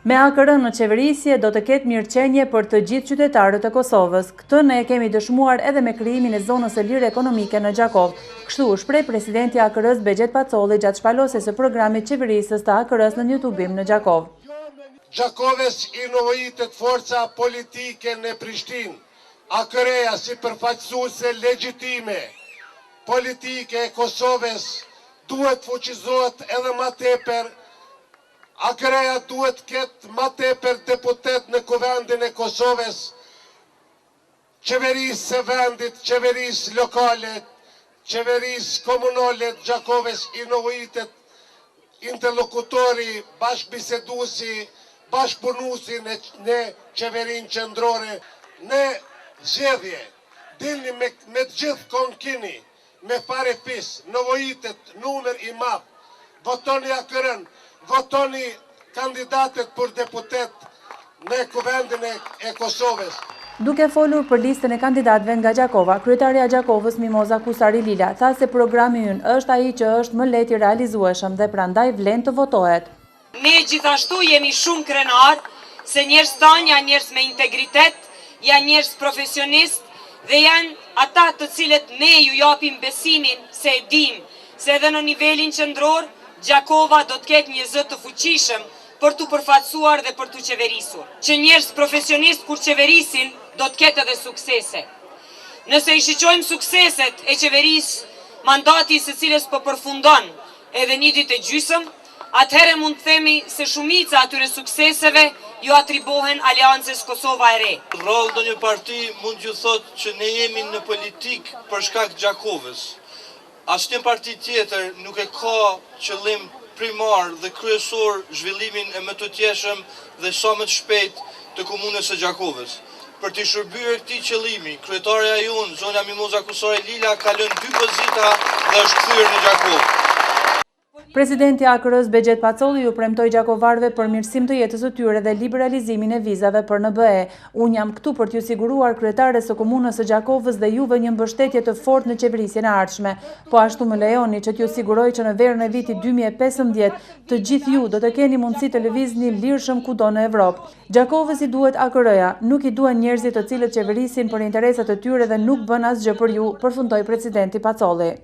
Me AKR-n në qeverisje do të ketë mirëqenje për të gjithë qytetarët e Kosovës. Këtë ne e kemi dëshmuar edhe me krijimin e zonës së lirë ekonomike në Gjakov. Kështu u shpreh presidenti i AKR-s Begjet Pacolli gjatë shpalosjes së programit qeverisës të AKR-s në një tubim në Gjakov. Gjakovës i novojitet forca politike në Prishtinë. AKR-ja si përfaqësuese legjitime politike e Kosovës duhet fuqizohet edhe më tepër. AKR-ja duhet ketë më tepër deputet në kuvendin e Kosovës, qeverisë së vendit, qeverisë lokale, qeverisë komunale të Gjakovës i novojitet interlokutori, bashkëbiseduesi, bashkëpunuesi në qeverinë qendrore. Në zgjedhje dilni me të gjithë konkini, me fare fis, novojitet numër i madh, votoni AKR-n, votoni kandidatet për deputet në kuvendin e Kosovës. Duke folur për listën e kandidatëve nga Gjakova, kryetaria e Gjakovës Mimoza Kusari Lila tha se programi ynë është ai që është më lehtë i realizueshëm dhe prandaj vlen të votohet. Ne gjithashtu jemi shumë krenar se njerëz tanë janë njerëz me integritet, janë njerëz profesionist dhe janë ata të cilët ne ju japim besimin se e dim se edhe në nivelin qendror Gjakova do të ketë një zë të fuqishëm për të përfaqësuar dhe për të qeverisur. Që njerëz profesionist kur qeverisin do të ketë edhe suksese. Nëse i shiqojmë sukseset e qeverisë, mandati së cilës po përfundon edhe 1 ditë e gjysmë, atëherë mund të themi se shumica atyre sukseseve ju atribohen Aleancës Kosova e Re. Rrollë ndonjë parti mund t'ju thotë që ne jemi në politik për shkak të Gjakovës. Asnjë parti tjetër nuk e ka qëllim primar dhe kryesor zhvillimin e më të tjeshëm dhe sa më të shpejt të komunës së Gjakovës. Për të shërbyer këtij qëllimi, kryetaria jonë, zonja Mimoza Kusari Lila, ka lënë 2 pozita dhe është kthyer në Gjakovë. Presidenti i AKR-s Begjet Pacolli ju premtoi gjakovarëve përmirësim të jetës së tyre dhe liberalizimin e vizave për NBE. Unë jam këtu për t'ju siguruar kryetares së komunës së Gjakovës dhe juve një mbështetje të fortë në qeverisjen e ardhshme. Po ashtu më lejoni që t'ju siguroj që në verën e vitit 2015 të gjithë ju do të keni mundësi të lëvizni lirshëm kudo në Evropë. Gjakovës i duhet AKR-ja, nuk i duhen njerëzit të cilët qeverisin për interesat e tyre dhe nuk bën asgjë për ju, përfundoi presidenti Pacolli.